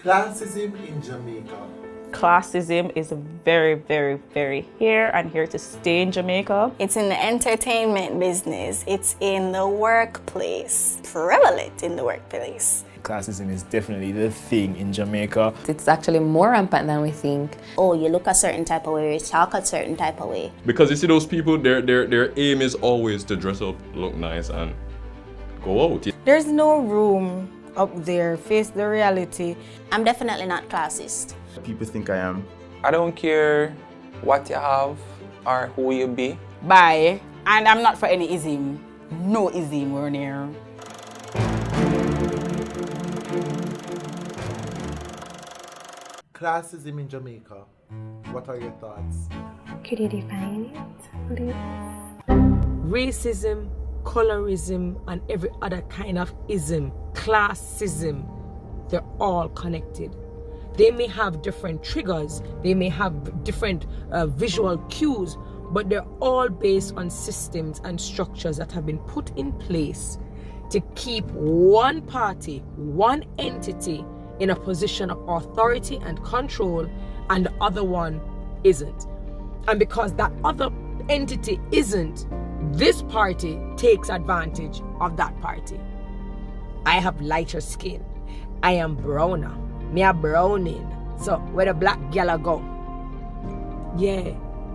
Classism in Jamaica. Classism is very, very, very here and here to stay in Jamaica. It's in the entertainment business. It's in the workplace. Prevalent in the workplace. Classism is definitely the thing in Jamaica. It's actually more rampant than we think. Oh, you look a certain type of way, you talk a certain type of way. Because you see those people, their aim is always to dress up, look nice and go out. There's no room up there, face the reality. I'm definitely not classist. People think I am. I don't care what you have or who you be. Bye. And I'm not for any ism. No ism around here. Classism in Jamaica. What are your thoughts? Could you define it, please? Racism, colorism, and every other kind of ism, classism, they're all connected. They may have different triggers, they may have different visual cues, but they're all based on systems and structures that have been put in place to keep one party, one entity in a position of authority and control, and the other one isn't. And because that other entity isn't, this party takes advantage of that party. I have lighter skin. I am browner. Me a browning. So where the black gal go? Yeah,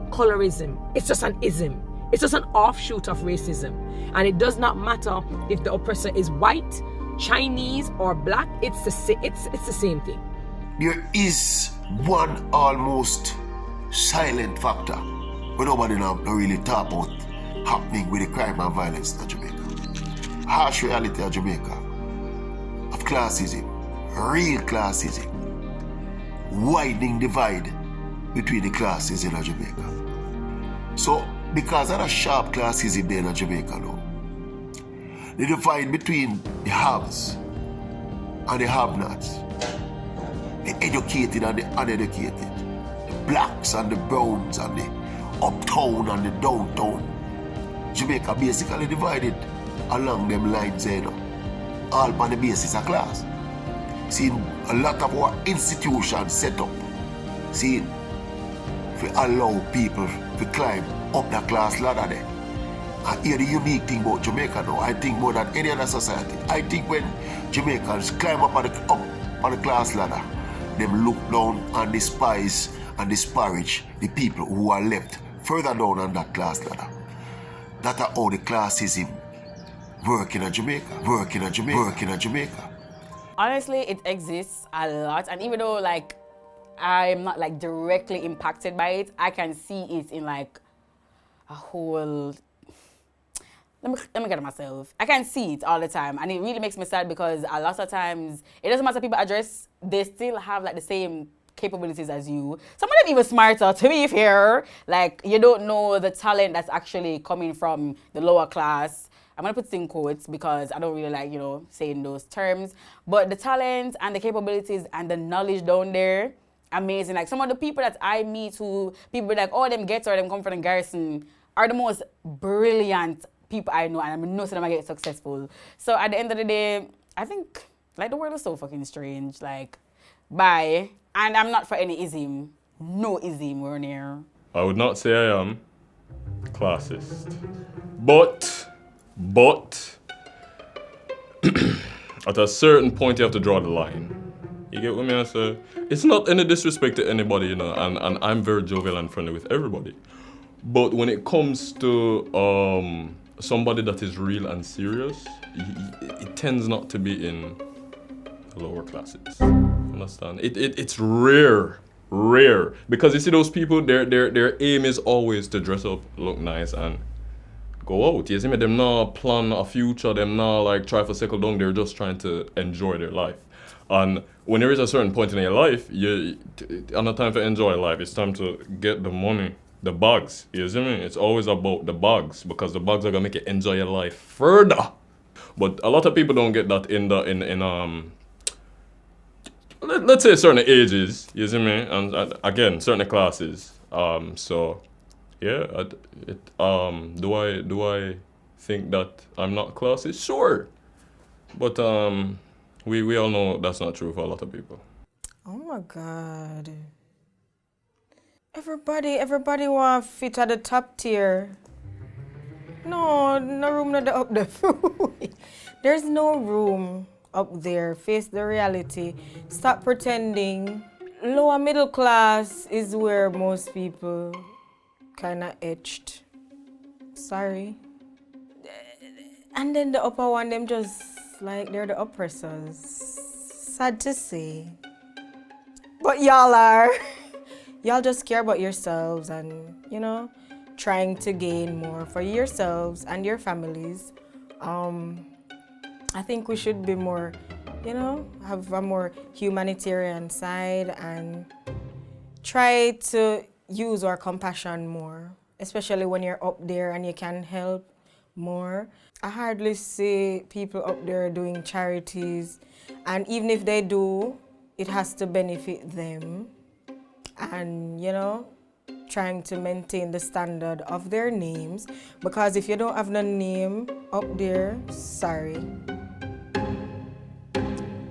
colorism. It's just an ism. It's just an offshoot of racism. And it does not matter if the oppressor is white, Chinese, or black. It's the same thing. There is one almost silent factor but nobody now really talk about happening with the crime and violence in Jamaica. Harsh reality of Jamaica, of classism, real classism, widening divide between the classes in Jamaica. So, because of a sharp classism there in Jamaica now, the divide between the haves and the have-nots, the educated and the uneducated, the blacks and the browns and the uptown and the downtown, Jamaica basically divided along them lines there, all on the basis of class. See, a lot of our institutions set up, see, to allow people to climb up the class ladder there. And here the unique thing about Jamaica now, I think more than any other society, I think when Jamaicans climb up on the class ladder, them look down and despise and disparage the people who are left further down on that class ladder. That's how the classism work in Jamaica. Honestly, it exists a lot, and even though like I'm not like directly impacted by it, I can see it in like a whole. Let me get it myself. I can see it all the time, and it really makes me sad because a lot of times it doesn't matter people address, they still have like the same capabilities as you. Some of them even smarter, to be fair. Like, you don't know the talent that's actually coming from the lower class. I'm gonna put it in quotes because I don't really like, saying those terms. But the talent and the capabilities and the knowledge down there, amazing. Like some of the people that I meet who people be like, oh, them ghetto or them come from the garrison, are the most brilliant people I know, and I know some of them get successful. So at the end of the day, I think like the world is so fucking strange. Like, bye. And I'm not for any ism. No ism around here. I would not say I am classist. But at a certain point you have to draw the line. You get what I say? It's not any disrespect to anybody, and I'm very jovial and friendly with everybody. But when it comes to somebody that is real and serious, it tends not to be in the lower classes. Understand? It's rare. Because you see those people, their aim is always to dress up, look nice, and go out. You see me? Them not plan a future, them not like try to settle down, they're just trying to enjoy their life. And when there is a certain point in your life, it's not time to enjoy life, it's time to get the money, the bags. You see me? It's always about the bags, because the bags are gonna make you enjoy your life further. But a lot of people don't get that in let's say certain ages, you see me? And again, certain classes. So yeah, do I think that I'm not classist? Sure. But we all know that's not true for a lot of people. Oh my God. Everybody want fit at the top tier. No room not up there. There's no room up there. Face the reality. Stop pretending. Lower middle class is where most people kind of etched. Sorry. And then the upper one, them just like they're the oppressors. Sad to say. But y'all are. Y'all just care about yourselves and, you know, trying to gain more for yourselves and your families. I think we should be more, you know, have a more humanitarian side and try to use our compassion more, especially when you're up there and you can help more. I hardly see people up there doing charities, and even if they do, it has to benefit them. And, you know, trying to maintain the standard of their names, because if you don't have the name up there, sorry.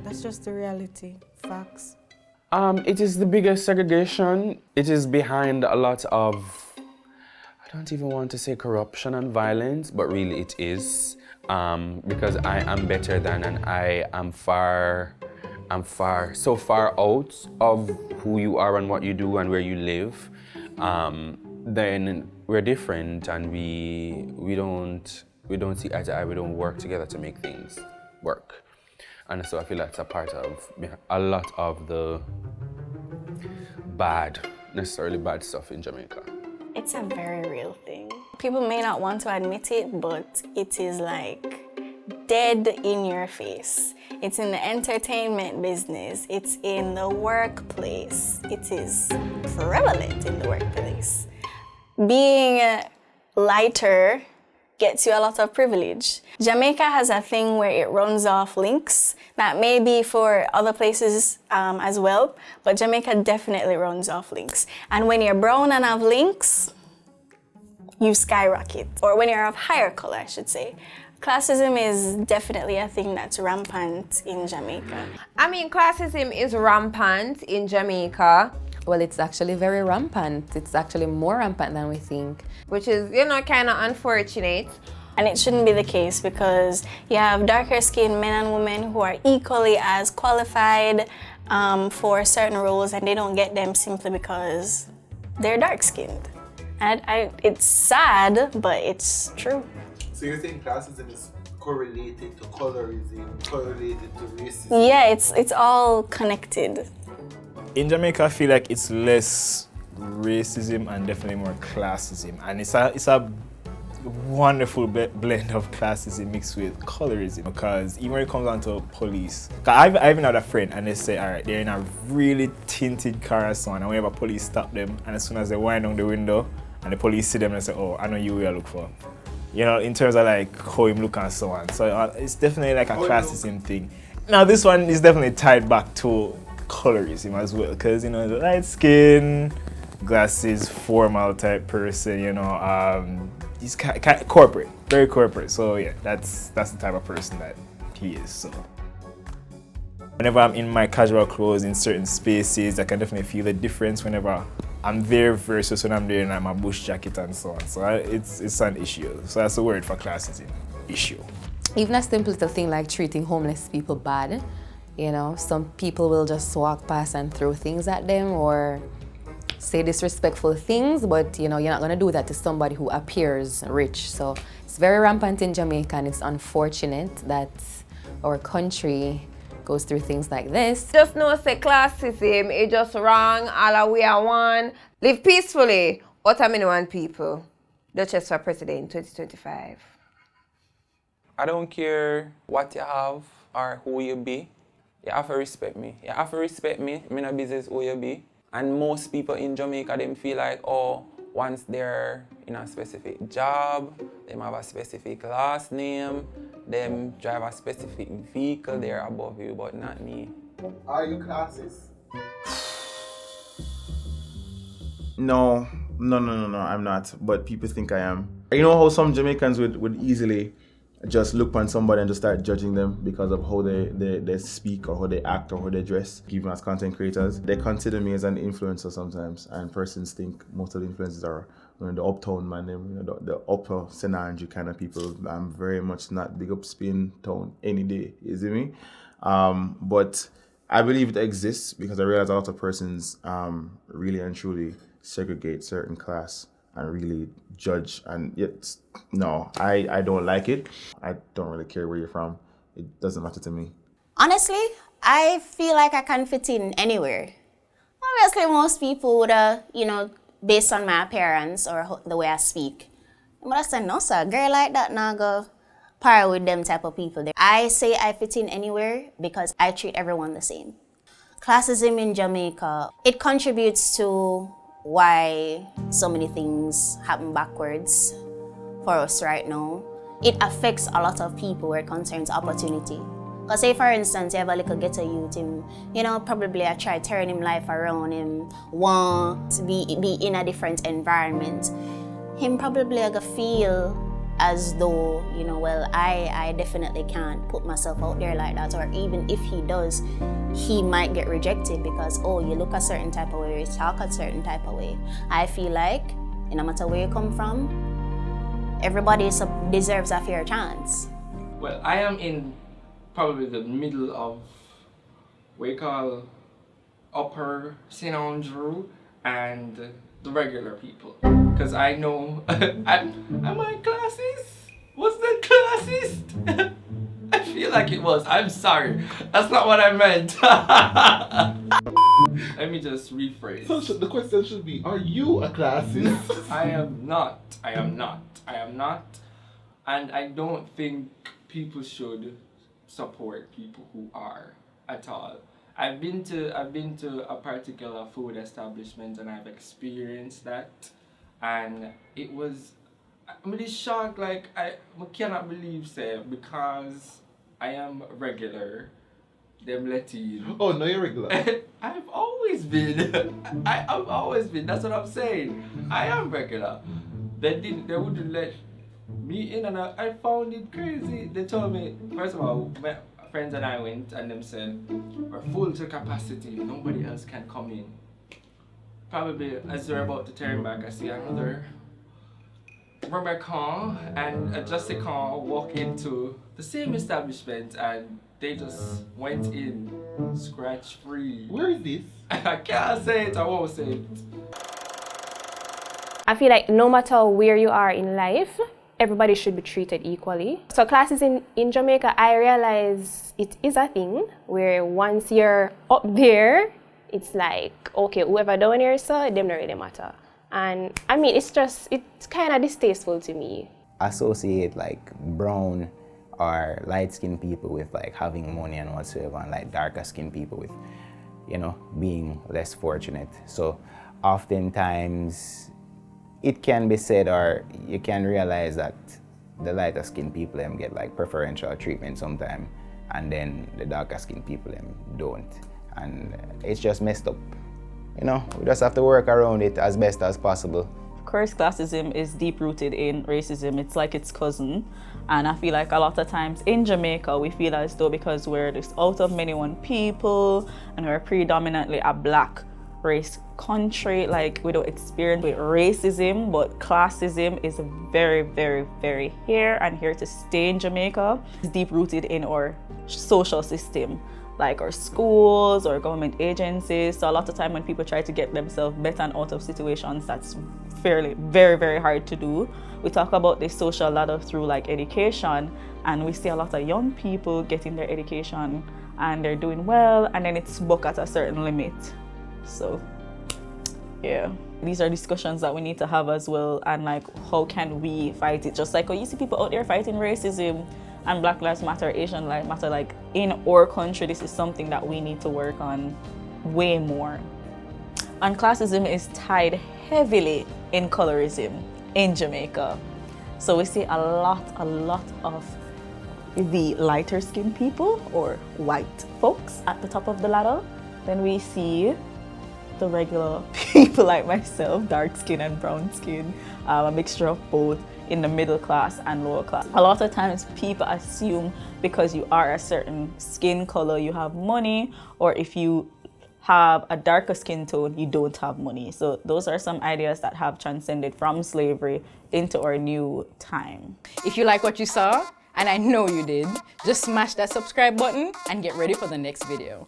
That's just the reality, facts. It is the biggest segregation. It is behind a lot of, I don't even want to say corruption and violence, but really it is. Because I am better than, and I am so far out of who you are and what you do and where you live, then we're different, and we don't see eye to eye. We don't work together to make things work. And so I feel that's a part of a lot of the necessarily bad stuff in Jamaica. It's a very real thing. People may not want to admit it, but it is like dead in your face. It's in the entertainment business. It's in the workplace. It is prevalent in the workplace. Being lighter gets you a lot of privilege. Jamaica has a thing where it runs off links. That may be for other places as well, but Jamaica definitely runs off links. And when you're brown and have links, you skyrocket. Or when you're of higher color, I should say. Classism is definitely a thing that's rampant in Jamaica. I mean, classism is rampant in Jamaica. Well, it's actually very rampant. It's actually more rampant than we think. Which is, you know, kind of unfortunate. And it shouldn't be the case, because you have darker skinned men and women who are equally as qualified for certain roles, and they don't get them simply because they're dark skinned. And it's sad, but it's true. So you think classism is correlated to colorism, correlated to racism? Yeah, it's all connected. In Jamaica, I feel like it's less racism and definitely more classism. And it's a wonderful blend of classism mixed with colorism, because even when it comes down to police, I've even had a friend and they say, all right, they're in a really tinted car or so on, and whenever police stop them, and as soon as they wind down the window and the police see them, they say, oh, I know you will look for. You know, in terms of like how him look and so on. So it's definitely like a classism thing. Now this one is definitely tied back to colorism as well, because, you know, the light skin, glasses, formal type person, you know, he's corporate, very corporate. So yeah, that's the type of person that he is. So whenever I'm in my casual clothes in certain spaces, I can definitely feel the difference whenever I'm there versus when I'm there in like my bush jacket and so on. So it's an issue. So that's the word for classism, issue. Even a simple little thing like treating homeless people bad. You know, some people will just walk past and throw things at them or say disrespectful things, but you know, you're not gonna do that to somebody who appears rich. So it's very rampant in Jamaica, and it's unfortunate that our country goes through things like this. Just know say classism, it just wrong, all we are one. Live peacefully, what I mean want people. The chest for president in 2025. I don't care what you have or who you be. You have to respect me. You have to respect me. I'm in a business who you be. And most people in Jamaica, them feel like, oh, once they're in a specific job, they have a specific last name, them drive a specific vehicle, they're above you, but not me. Are you classist? No, I'm not. But people think I am. You know how some Jamaicans would easily just look on somebody and just start judging them because of how they speak or how they act or how they dress, even as content creators. They consider me as an influencer sometimes, and persons think most of the influencers are the uptown man, the upper Senanji kind of people. I'm very much not big up Spain town any day, you see me? But I believe it exists because I realize a lot of persons really and truly segregate certain class and really judge, and yet, no, I don't like it. I don't really care where you're from. It doesn't matter to me. Honestly, I feel like I can fit in anywhere. Obviously, most people would, based on my appearance or the way I speak, but I say, no, sir, girl like that, now go par with them type of people there. I say I fit in anywhere because I treat everyone the same. Classism in Jamaica, it contributes to why so many things happen backwards for us right now. It affects a lot of people where it concerns opportunity. Because say for instance, you have a little ghetto youth, him, probably I try turn him life around, him want to be in a different environment. Him probably gonna feel as though, I definitely can't put myself out there like that, or even if he does, he might get rejected because, you look a certain type of way, or you talk a certain type of way. I feel like, no matter where you come from, everybody deserves a fair chance. Well, I am in probably the middle of what we call upper St. Andrew and the regular people. Because I know, am I classist? Was that classist? I feel like it was. I'm sorry. That's not what I meant. Let me just rephrase. So the question should be, are you a classist? I am not. And I don't think people should support people who are at all. I've been to a particular food establishment and I've experienced that, and it was, I'm really shocked. Like I cannot believe because I am regular, them let in. Oh no, you're regular. I've always been. I've always been. That's what I'm saying. I am regular. They wouldn't let me in, and I found it crazy. They told me, first of all, my friends and I went, and them said, we're full to capacity, nobody else can come in. Probably as they're about to turn back, I see another Rebecca and Jessica walk into the same establishment, and they just went in scratch free. Where is this? I can't say it, I won't say it. I feel like no matter where you are in life, everybody should be treated equally. So classism in Jamaica, I realize it is a thing where once you're up there, it's like, okay, whoever down here, so them don't really matter. And I mean, it's kind of distasteful to me. Associate like brown or light-skinned people with like having money and whatsoever, and like darker-skinned people with, being less fortunate. So oftentimes, it can be said, or you can realize that the lighter skinned people get like preferential treatment sometimes, and then the darker skinned people don't. And it's just messed up. We just have to work around it as best as possible. Of course, classism is deep rooted in racism. It's like its cousin. And I feel like a lot of times in Jamaica, we feel as though because we're this out of many one people and we're predominantly a black race country, like we don't experience with racism, but classism is very, very, very here to stay in Jamaica. It's deep rooted in our social system, like our schools or government agencies. So a lot of time when people try to get themselves better and out of situations, that's fairly very, very hard to do. We talk about the social ladder through like education, and we see a lot of young people getting their education and they're doing well, and then it's booked at a certain limit. So yeah, these are discussions that we need to have as well, and like how can we fight it? Just like you see people out there fighting racism and Black Lives Matter, Asian Lives Matter, like in our country, this is something that we need to work on way more. And classism is tied heavily in colorism in Jamaica. So we see a lot of the lighter skinned people or white folks at the top of the ladder. Then we see the regular people like myself, dark skin and brown skin, a mixture of both, in the middle class and lower class. A lot of times people assume because you are a certain skin color, you have money, or if you have a darker skin tone, you don't have money. So those are some ideas that have transcended from slavery into our new time. If you like what you saw, and I know you did, just smash that subscribe button and get ready for the next video.